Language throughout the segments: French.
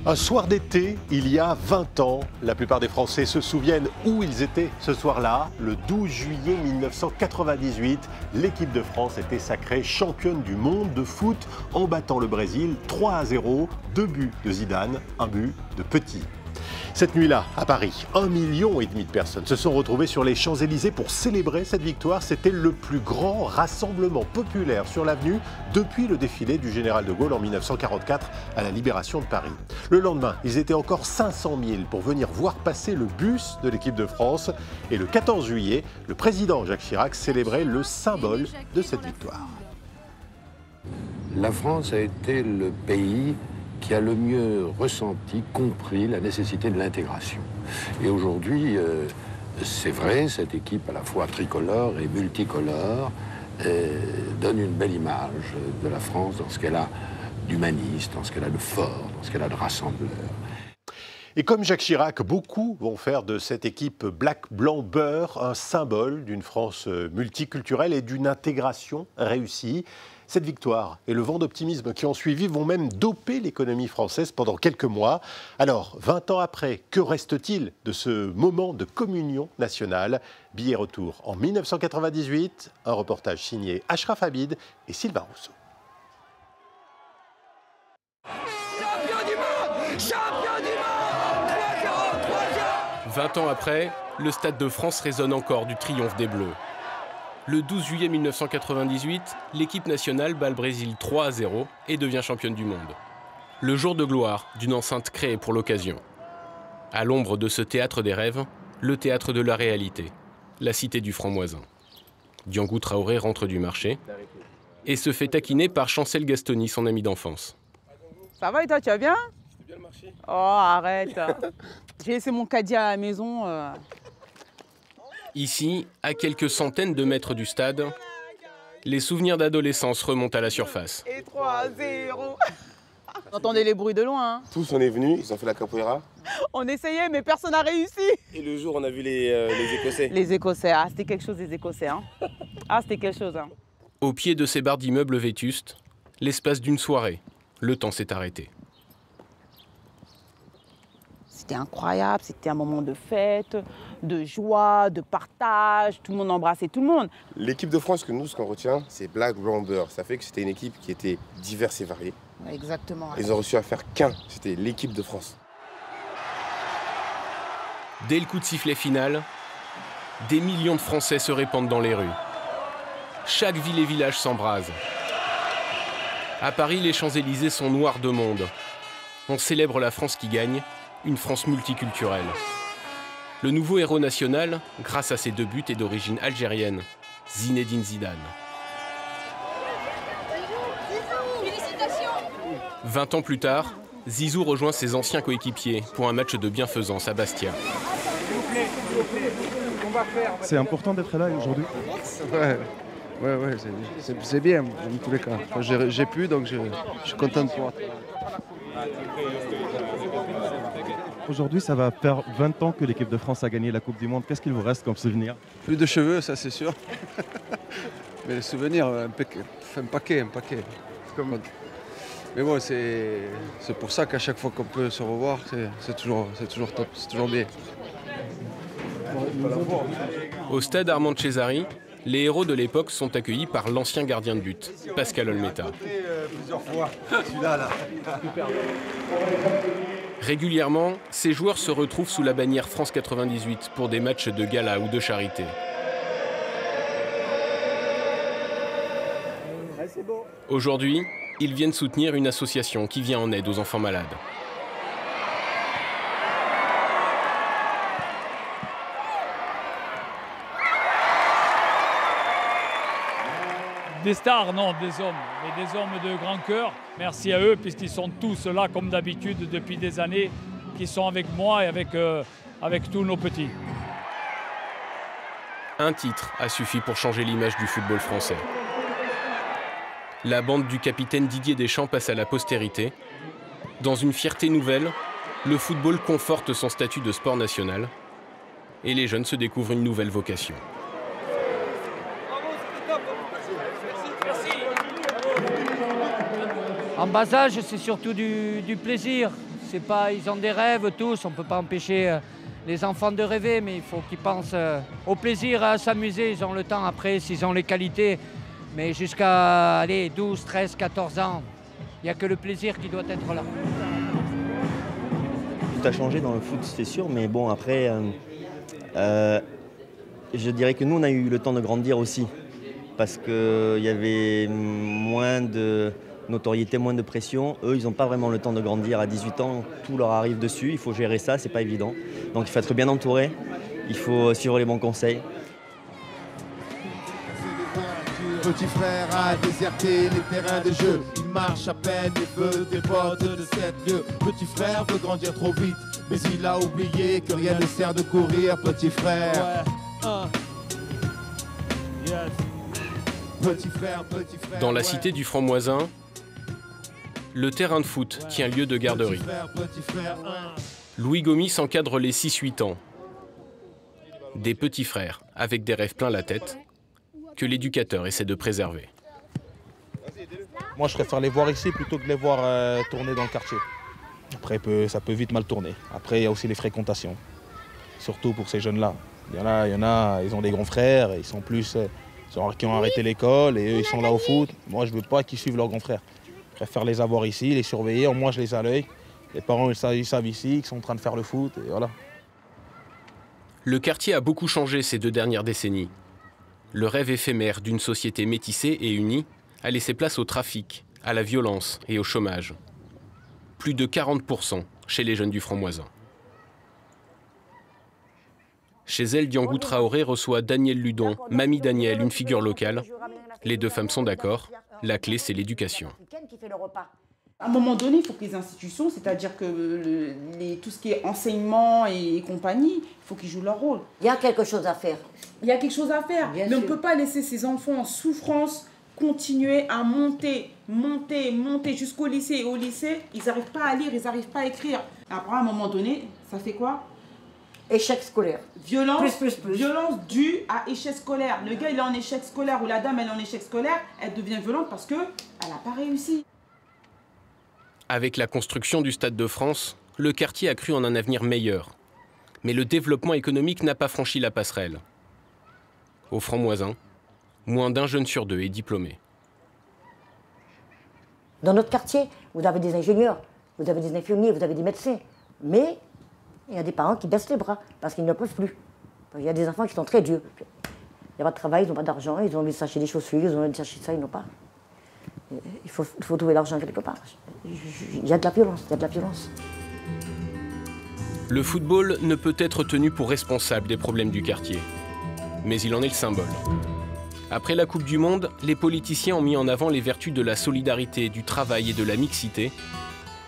Un soir d'été, il y a 20 ans, la plupart des Français se souviennent où ils étaient ce soir-là. Le 12 juillet 1998, l'équipe de France était sacrée championne du monde de foot en battant le Brésil 3-0, 2 buts de Zidane, 1 but de Petit. Cette nuit-là, à Paris, 1,5 million de personnes se sont retrouvées sur les Champs-Élysées pour célébrer cette victoire. C'était le plus grand rassemblement populaire sur l'avenue depuis le défilé du général de Gaulle en 1944 à la libération de Paris. Le lendemain, ils étaient encore 500 000 pour venir voir passer le bus de l'équipe de France. Et le 14 juillet, le président Jacques Chirac célébrait le symbole de cette victoire. La France a été le pays qui a le mieux ressenti, compris la nécessité de l'intégration. Et aujourd'hui, c'est vrai, cette équipe à la fois tricolore et multicolore donne une belle image de la France dans ce qu'elle a d'humaniste, dans ce qu'elle a de fort, dans ce qu'elle a de rassembleur. Et comme Jacques Chirac, beaucoup vont faire de cette équipe Black, Blanc, Beurre un symbole d'une France multiculturelle et d'une intégration réussie. Cette victoire et le vent d'optimisme qui ont suivi vont même doper l'économie française pendant quelques mois. Alors, 20 ans après, que reste-t-il de ce moment de communion nationale? Billet retour en 1998, un reportage signé Ashraf Habib et Sylvain Rousseau. Champion du monde! Champion du monde! 3-0, 3-0. 20 ans après, le Stade de France résonne encore du triomphe des Bleus. Le 12 juillet 1998, l'équipe nationale bat le Brésil 3-0 et devient championne du monde. Le jour de gloire d'une enceinte créée pour l'occasion. À l'ombre de ce théâtre des rêves, le théâtre de la réalité, la cité du franc-moisin. Diangou Traoré rentre du marché et se fait taquiner par Chancel Gastoni, son ami d'enfance. Ça va et toi, tu vas bien? C'était bien le marché? Oh, arrête. J'ai laissé mon caddie à la maison. Ici, à quelques centaines de mètres du stade, les souvenirs d'adolescence remontent à la surface. Et 3-0. On entendait les bruits de loin. Hein. Tous on est venus, ils ont fait la capoeira. On essayait, mais personne n'a réussi. Et le jour, on a vu les Écossais. Les Écossais, ah, c'était quelque chose, les Écossais. Hein. Ah, c'était quelque chose. Hein. Au pied de ces barres d'immeubles vétustes, l'espace d'une soirée, le temps s'est arrêté. C'était incroyable, c'était un moment de fête, de joie, de partage, tout le monde embrassait tout le monde. L'équipe de France, ce qu'on retient, c'est Black, Blanc, Beurre. Ça fait que c'était une équipe qui était diverse et variée. Exactement. Ils ont reçu à faire qu'un, c'était l'équipe de France. Dès le coup de sifflet final, des millions de Français se répandent dans les rues. Chaque ville et village s'embrase. À Paris, les Champs-Élysées sont noirs de monde. On célèbre la France qui gagne, une France multiculturelle. Le nouveau héros national, grâce à ses 2 buts, est d'origine algérienne, Zinedine Zidane. 20 ans plus tard, Zizou rejoint ses anciens coéquipiers pour un match de bienfaisance à Bastia. C'est important d'être là aujourd'hui. Ouais, c'est bien dans tous les cas. J'ai pu, donc je suis content de pouvoir. Aujourd'hui, ça va faire 20 ans que l'équipe de France a gagné la Coupe du Monde. Qu'est-ce qu'il vous reste comme souvenir? Plus de cheveux, ça c'est sûr. Mais les souvenirs, un paquet. Mais bon, c'est pour ça qu'à chaque fois qu'on peut se revoir, c'est toujours top, c'est toujours bien. Au stade Armand Cesari, les héros de l'époque sont accueillis par l'ancien gardien de but, Pascal Olmeta. Régulièrement, ces joueurs se retrouvent sous la bannière France 98 pour des matchs de gala ou de charité. Aujourd'hui, ils viennent soutenir une association qui vient en aide aux enfants malades. Des stars, non, des hommes, mais des hommes de grand cœur. Merci à eux, puisqu'ils sont tous là, comme d'habitude, depuis des années, qui sont avec moi et avec tous nos petits. Un titre a suffi pour changer l'image du football français. La bande du capitaine Didier Deschamps passe à la postérité. Dans une fierté nouvelle, le football conforte son statut de sport national et les jeunes se découvrent une nouvelle vocation. En bas âge, c'est surtout du plaisir. C'est pas, ils ont des rêves tous, on ne peut pas empêcher les enfants de rêver, mais il faut qu'ils pensent au plaisir, à s'amuser. Ils ont le temps après, s'ils ont les qualités. Mais jusqu'à 12, 13, 14 ans, il n'y a que le plaisir qui doit être là. Tout a changé dans le foot, c'est sûr, mais bon, après, je dirais que nous, on a eu le temps de grandir aussi, parce qu'il y avait moins de notoriété, moins de pression. Eux, ils n'ont pas vraiment le temps de grandir. À 18 ans, tout leur arrive dessus, il faut gérer ça, c'est pas évident. Donc il faut être bien entouré, il faut suivre les bons conseils. Petit frère a déserté les terrains de jeu. Il marche à peine et veut des potes de 7 lieues. Petit frère veut grandir trop vite, mais il a oublié que rien ne sert de courir, petit frère. Petit frère, petit frère. Dans la cité du Franc-Moisin, le terrain de foot tient lieu de garderie. Louis Gomis encadre les 6-8 ans. Des petits frères avec des rêves plein la tête que l'éducateur essaie de préserver. Moi, je préfère les voir ici plutôt que de les voir tourner dans le quartier. Après, ça peut vite mal tourner. Après, il y a aussi les fréquentations, surtout pour ces jeunes-là. Il y en a, ils ont des grands frères, ils sont plus, qui ont arrêté l'école et eux, ils sont là au foot. Moi, je ne veux pas qu'ils suivent leurs grands frères. Je préfère les avoir ici, les surveiller. Au moins, je les ai à l'œil. Les parents, ils savent ici qu'ils sont en train de faire le foot. Et voilà. Le quartier a beaucoup changé ces 2 dernières décennies. Le rêve éphémère d'une société métissée et unie a laissé place au trafic, à la violence et au chômage. Plus de 40% chez les jeunes du Franc-Moisin. Chez elle, Diangou Traoré reçoit Daniel Ludon, Mamie Daniel, une figure locale. Les 2 femmes sont d'accord, la clé c'est l'éducation. À un moment donné, il faut que les institutions, c'est-à-dire que tout ce qui est enseignement et compagnie, il faut qu'ils jouent leur rôle. Il y a quelque chose à faire. Il y a quelque chose à faire, bien mais on sûr. ne peut pas laisser ces enfants en souffrance continuer à monter jusqu'au lycée. Et au lycée, ils n'arrivent pas à lire, ils n'arrivent pas à écrire. Après, à un moment donné, ça fait quoi? Échec scolaire. Violence, violence due à échec scolaire. Le gars, il est en échec scolaire ou la dame, elle est en échec scolaire, elle devient violente parce qu'elle n'a pas réussi. Avec la construction du Stade de France, le quartier a cru en un avenir meilleur. Mais le développement économique n'a pas franchi la passerelle. Au Franc-Moisin, moins d'1 jeune sur 2 est diplômé. Dans notre quartier, vous avez des ingénieurs, vous avez des infirmiers, vous avez des médecins. Mais il y a des parents qui baissent les bras parce qu'ils ne peuvent plus. Il y a des enfants qui sont très durs. Il n'y a pas de travail, ils n'ont pas d'argent, ils ont envie de s'acheter des chaussures, ils ont envie de s'acheter ça, ils n'ont pas. Il faut trouver l'argent quelque part. Il y a de la violence, il y a de la violence. Le football ne peut être tenu pour responsable des problèmes du quartier. Mais il en est le symbole. Après la Coupe du Monde, les politiciens ont mis en avant les vertus de la solidarité, du travail et de la mixité,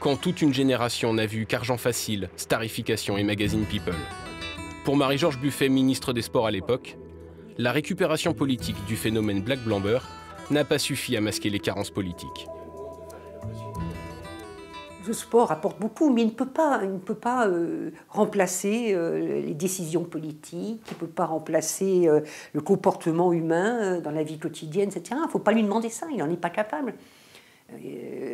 quand toute une génération n'a vu qu'argent facile, starification et magazine People. Pour Marie-Georges Buffet, ministre des Sports à l'époque, la récupération politique du phénomène Black Blamber n'a pas suffi à masquer les carences politiques. Le sport apporte beaucoup, mais il ne peut pas remplacer les décisions politiques, il ne peut pas remplacer le comportement humain dans la vie quotidienne, etc. Il ne faut pas lui demander ça, il n'en est pas capable.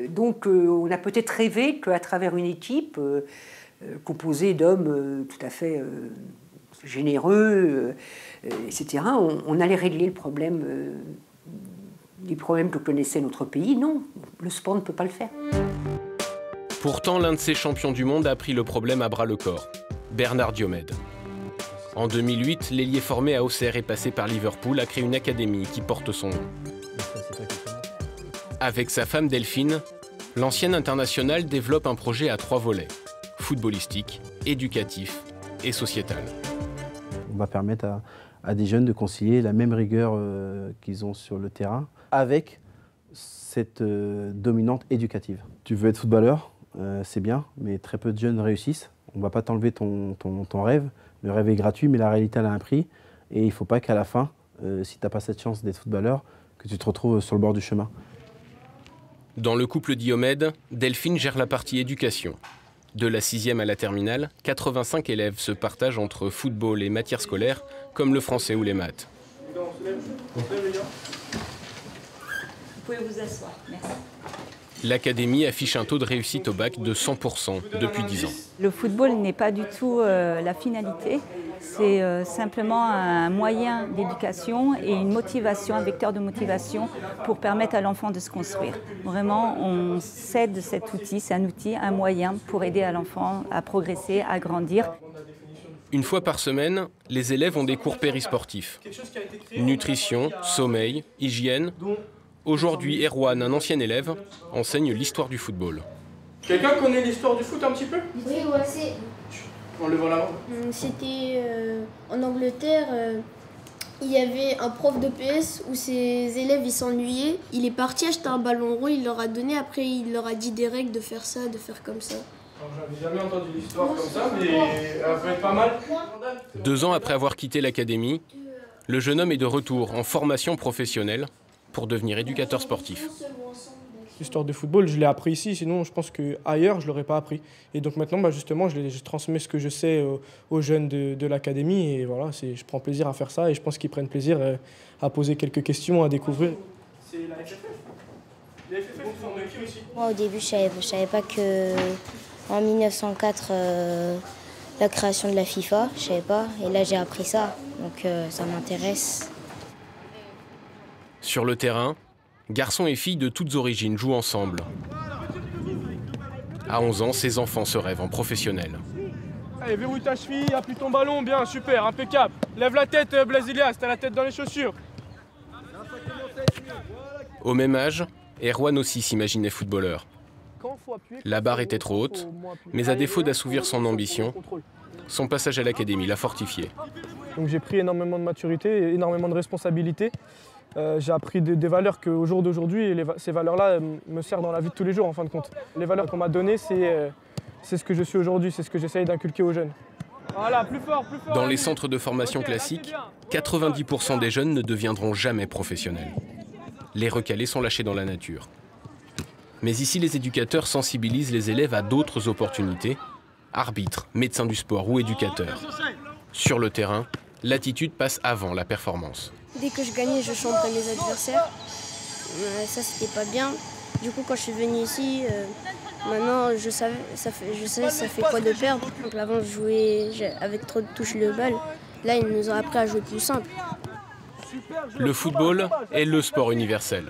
Donc on a peut-être rêvé qu'à travers une équipe composée d'hommes tout à fait généreux, etc., on allait régler le problème, les problèmes que connaissait notre pays. Non, le sport ne peut pas le faire. Pourtant, l'un de ces champions du monde a pris le problème à bras-le-corps, Bernard Diomède. En 2008, l'ailier formé à Auxerre et passé par Liverpool a créé une académie qui porte son nom. Avec sa femme Delphine, l'ancien international développe un projet à 3 volets, footballistique, éducatif et sociétal. On va permettre à des jeunes de concilier la même rigueur qu'ils ont sur le terrain avec cette dominante éducative. Tu veux être footballeur, c'est bien, mais très peu de jeunes réussissent. On ne va pas t'enlever ton rêve. Le rêve est gratuit, mais la réalité, elle a un prix. Et il ne faut pas qu'à la fin, si tu n'as pas cette chance d'être footballeur, que tu te retrouves sur le bord du chemin. Dans le couple Diomède, Delphine gère la partie éducation. De la 6e à la terminale, 85 élèves se partagent entre football et matières scolaires, comme le français ou les maths. Vous pouvez vous asseoir, merci. L'académie affiche un taux de réussite au bac de 100% depuis 10 ans. Le football n'est pas du tout la finalité, c'est simplement un moyen d'éducation et une motivation, un vecteur de motivation pour permettre à l'enfant de se construire. Vraiment, on cède cet outil, c'est un outil, un moyen pour aider à l'enfant à progresser, à grandir. Une fois par semaine, les élèves ont des cours périsportifs. Nutrition, sommeil, hygiène. Aujourd'hui, Erwan, un ancien élève, enseigne l'histoire du football. Quelqu'un connaît l'histoire du foot un petit peu? Oui, ouais, c'est... En levant la main. C'était en Angleterre, il y avait un prof de PS où ses élèves ils s'ennuyaient. Il est parti acheter un ballon rond, il leur a donné, après il leur a dit des règles de faire ça, de faire comme ça. J'avais jamais entendu l'histoire comme ça, mais elle peut être pas mal. 2 ans après avoir quitté l'académie, le jeune homme est de retour en formation professionnelle pour devenir éducateur sportif. L'histoire du football, je l'ai appris ici, sinon je pense qu'ailleurs, je ne l'aurais pas appris. Et donc maintenant, justement, je transmets ce que je sais aux jeunes de l'académie. Et voilà, je prends plaisir à faire ça et je pense qu'ils prennent plaisir à poser quelques questions, à découvrir. C'est la FFF. La FFF, ils forment qui aussi? Moi, au début, je ne savais pas qu'en 1904, la création de la FIFA, je ne savais pas. Et là, j'ai appris ça, donc ça m'intéresse. Sur le terrain, garçons et filles de toutes origines jouent ensemble. À 11 ans, ces enfants se rêvent en professionnels. Allez, verrouille ta cheville, appuie ton ballon, bien, super, impeccable. Lève la tête, Blaise Ilias, t'as la tête dans les chaussures. Au même âge, Erwan aussi s'imaginait footballeur. La barre était trop haute, mais à défaut d'assouvir son ambition, son passage à l'académie l'a fortifié. Donc j'ai pris énormément de maturité, énormément de responsabilité. J'ai appris des valeurs qu'au jour d'aujourd'hui, ces valeurs-là me servent dans la vie de tous les jours en fin de compte. Les valeurs qu'on m'a données, c'est ce que je suis aujourd'hui, c'est ce que j'essaye d'inculquer aux jeunes. Voilà, plus fort, plus fort. Dans les centres de formation classiques, 90% des jeunes ne deviendront jamais professionnels. Les recalés sont lâchés dans la nature. Mais ici, les éducateurs sensibilisent les élèves à d'autres opportunités, arbitres, médecins du sport ou éducateurs. Sur le terrain, l'attitude passe avant la performance. Dès que je gagnais, je chambrais les adversaires. Ça, c'était pas bien. Du coup, quand je suis venue ici, maintenant, je sais ça fait quoi de perdre. Donc avant, je jouais avec trop de touches le bal. Là, ils nous ont appris à jouer plus simple. Le football est le sport universel.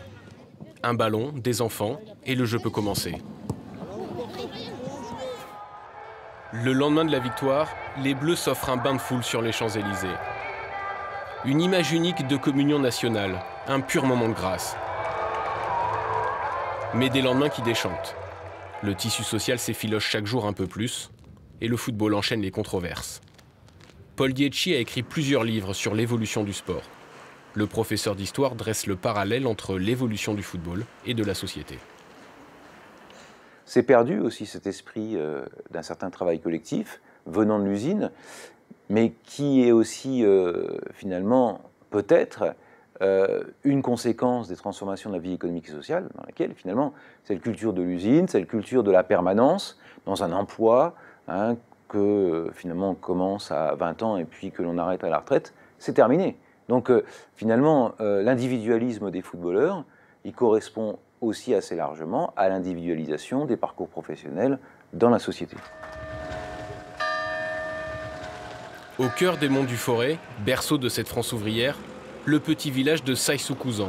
Un ballon, des enfants, et le jeu peut commencer. Le lendemain de la victoire, les Bleus s'offrent un bain de foule sur les Champs-Élysées. Une image unique de communion nationale, un pur moment de grâce. Mais des lendemains qui déchantent. Le tissu social s'effiloche chaque jour un peu plus, et le football enchaîne les controverses. Paul Dietschi a écrit plusieurs livres sur l'évolution du sport. Le professeur d'histoire dresse le parallèle entre l'évolution du football et de la société. C'est perdu aussi cet esprit d'un certain travail collectif venant de l'usine, mais qui est aussi finalement peut-être une conséquence des transformations de la vie économique et sociale, dans laquelle finalement cette culture de l'usine, cette culture de la permanence dans un emploi que finalement on commence à 20 ans et puis que l'on arrête à la retraite, c'est terminé. Donc finalement l'individualisme des footballeurs, il correspond aussi assez largement à l'individualisation des parcours professionnels dans la société. Au cœur des monts du Forêt, berceau de cette France ouvrière, le petit village de Saïsou-Couzan.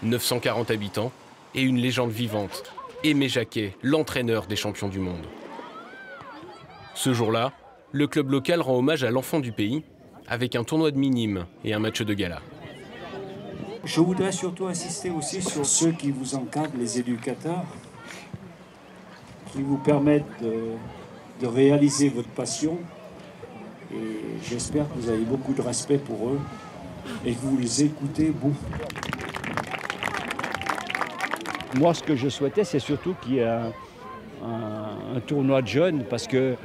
940 habitants et une légende vivante, Aimé Jacquet, l'entraîneur des champions du monde. Ce jour-là, le club local rend hommage à l'enfant du pays avec un tournoi de minimes et un match de gala. Je voudrais surtout insister aussi sur ceux qui vous encadrent, les éducateurs, qui vous permettent de réaliser votre passion. Et j'espère que vous avez beaucoup de respect pour eux et que vous les écoutez beaucoup. Moi, ce que je souhaitais, c'est surtout qu'il y ait un tournoi de jeunes, parce que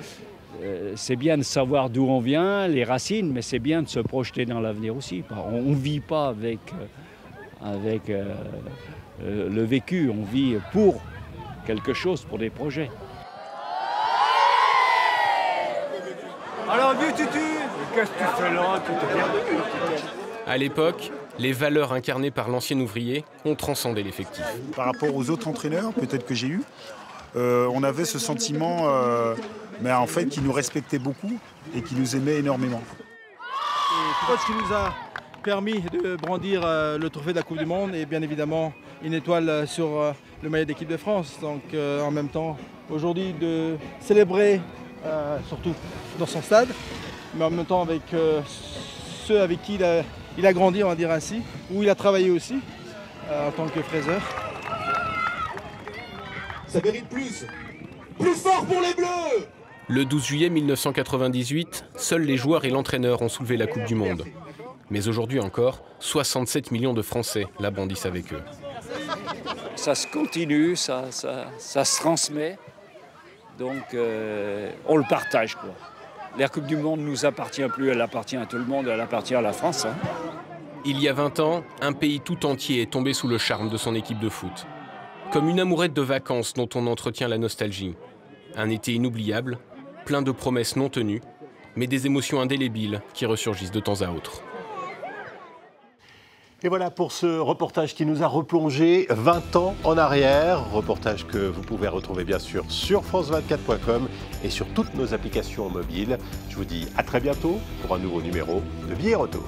c'est bien de savoir d'où on vient, les racines, mais c'est bien de se projeter dans l'avenir aussi. On ne vit pas avec le vécu, on vit pour quelque chose, pour des projets. Alors vieux tutu, qu'est-ce que tu fais là? Tu t'es perdu. À l'époque, les valeurs incarnées par l'ancien ouvrier ont transcendé l'effectif. Par rapport aux autres entraîneurs, peut-être que j'ai eu, on avait ce sentiment en fait, qui nous respectait beaucoup et qui nous aimait énormément. C'est ce qui nous a permis de brandir le trophée de la Coupe du Monde et bien évidemment une étoile sur le maillot d'équipe de France. Donc en même temps, aujourd'hui, de célébrer, surtout dans son stade, mais en même temps avec ceux avec qui il a grandi, on va dire ainsi, où il a travaillé aussi en tant que fraiseur. Ça mérite plus. Plus fort pour les Bleus! Le 12 juillet 1998, seuls les joueurs et l'entraîneur ont soulevé la Coupe du Monde. Mais aujourd'hui encore, 67 millions de Français la brandissent avec eux. Ça se continue, ça se transmet, donc on le partage, quoi. La Coupe du Monde ne nous appartient plus, elle appartient à tout le monde, elle appartient à la France. Hein. Il y a 20 ans, un pays tout entier est tombé sous le charme de son équipe de foot. Comme une amourette de vacances dont on entretient la nostalgie. Un été inoubliable, plein de promesses non tenues, mais des émotions indélébiles qui ressurgissent de temps à autre. Et voilà pour ce reportage qui nous a replongé 20 ans en arrière. Reportage que vous pouvez retrouver bien sûr sur france24.com et sur toutes nos applications mobiles. Je vous dis à très bientôt pour un nouveau numéro de Billets Retour.